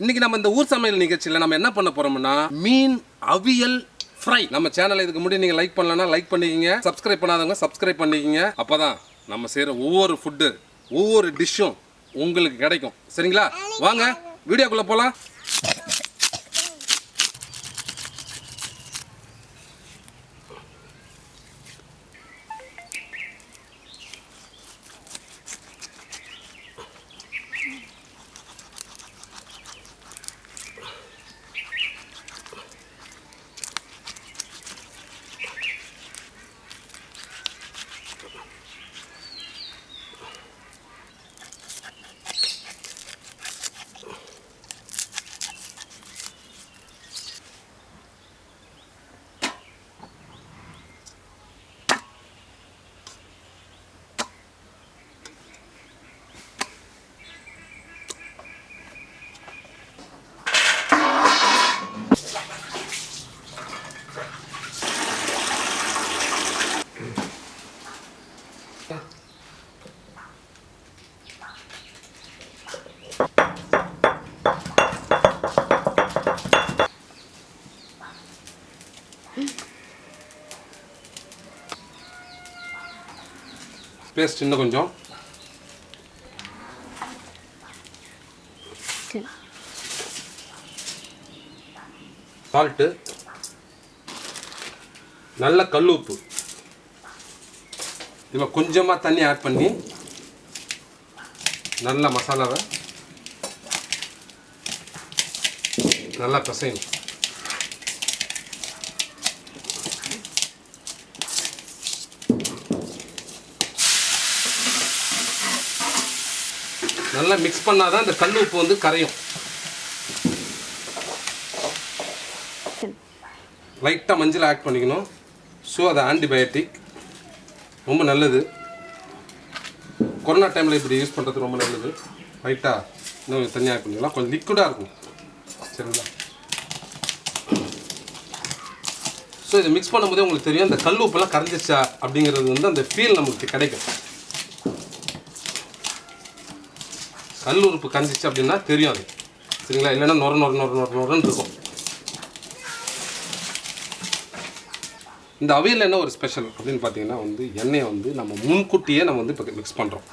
இன்னைக்கு நம்ம இந்த ஊர் சமையல் நிகழ்ச்சியில் நம்ம என்ன பண்ண போறோம்னா மீன் அவியல் ஃப்ரை. நம்ம சேனலை இதுக்கு முன்னாடி நீங்க லைக் பண்ணலன்னா லைக் பண்ணிக்கங்க, சப்ஸ்கிரைப் பண்ணாதவங்க சப்ஸ்கிரைப் பண்ணிக்கங்க. அப்பதான் நம்ம செய்யற ஒவ்வொரு ஃபுட்டு ஒவ்வொரு டிஷ்ஷும் உங்களுக்கு கிடைக்கும். சரிங்களா? வாங்க வீடியோக்குள்ள போலாம். பேஸ்ட் இன்னும் கொஞ்சம், சால்ட்டு, நல்ல கல் உப்பு, இதில் கொஞ்சமாக தண்ணி ஆட் பண்ணி நல்ல மசாலாவை நல்லா பிசையணும். நல்லா மிக்ஸ் பண்ணாதான் இந்த கல் உப்பு வந்து கரையும். லைட்டாக மஞ்சள் ஆட் பண்ணிக்கணும். ஸோ அது ஆன்டிபயோட்டிக், ரொம்ப நல்லது. கொரோனா டைமில் இப்படி யூஸ் பண்ணுறது ரொம்ப நல்லது. லைட்டாக இன்னும் தண்ணி ஆட் பண்ணிக்கலாம், கொஞ்சம் லிக்விடாக இருக்கும். சரிங்களா? ஸோ இதை மிக்ஸ் பண்ணும்போதே உங்களுக்கு தெரியும் இந்த கல் உப்பெல்லாம் கரைஞ்சிச்சா அப்படிங்கிறது வந்து அந்த ஃபீல் நமக்கு கிடைக்கும். கல் உறுப்பு கரைஞ்சிச்சு அப்படின்னா தெரியும் அது. சரிங்களா? இல்லைன்னா நொரன்னு இருக்கும். இந்த அவியல் என்ன ஒரு ஸ்பெஷல் அப்படின்னு பார்த்தீங்கன்னா வந்து எண்ணெயை வந்து நம்ம முன்கூட்டியே நம்ம வந்து இப்போ மிக்ஸ் பண்ணுறோம்.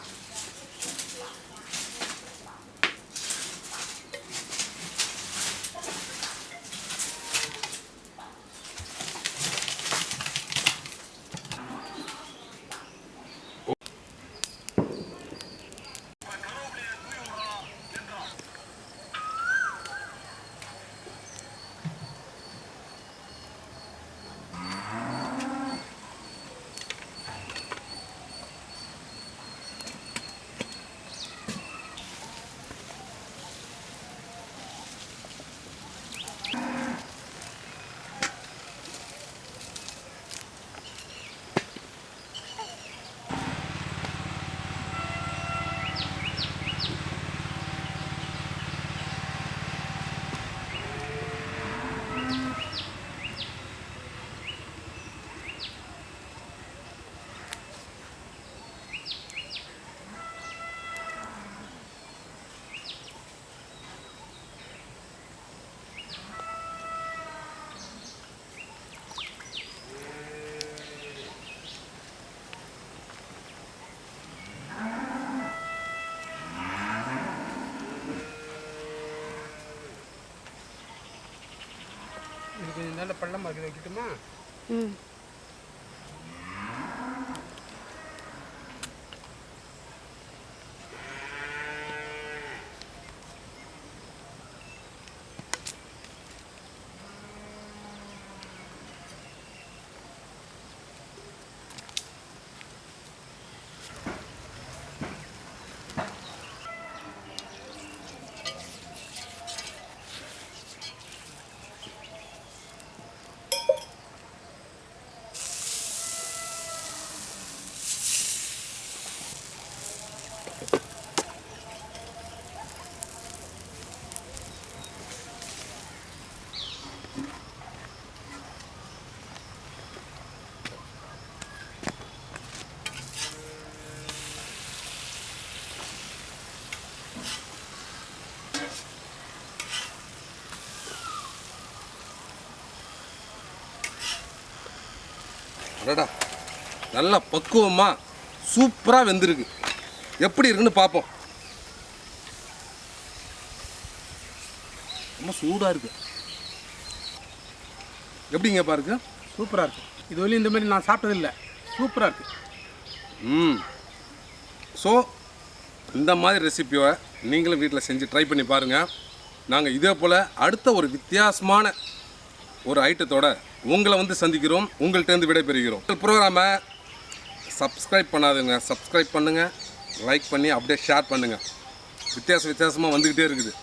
இதுக்கு நல்ல பள்ளமாக இருக்குது, வைக்கட்டுமா? அடடா நல்லா பக்குவமாக சூப்பராக வெந்திருக்கு. எப்படி இருக்குன்னு பார்ப்போம். ரொம்ப சூடாக இருக்கு. எப்படிங்க பாருங்க? சூப்பராக இருக்குது. இது வரையும் இந்த மாதிரி நான் சாப்பிட்டதில்லை. சூப்பராக இருக்குது. ஸோ இந்த மாதிரி ரெசிபியை நீங்களும் வீட்டில் செஞ்சு ட்ரை பண்ணி பாருங்கள். நாங்கள் இதே போல் அடுத்த ஒரு வித்தியாசமான ஒரு ஐட்டத்தோட உங்களை வந்து சந்திக்கிறோம். உங்கள்கிட்டருந்து விடைபெறுகிறோம். ப்ரோக்ராமை சப்ஸ்கிரைப் பண்ணாதுங்க, சப்ஸ்கிரைப் பண்ணுங்கள், லைக் பண்ணி அப்படியே ஷேர் பண்ணுங்கள். வித்தியாசமாக வந்துக்கிட்டே இருக்குது.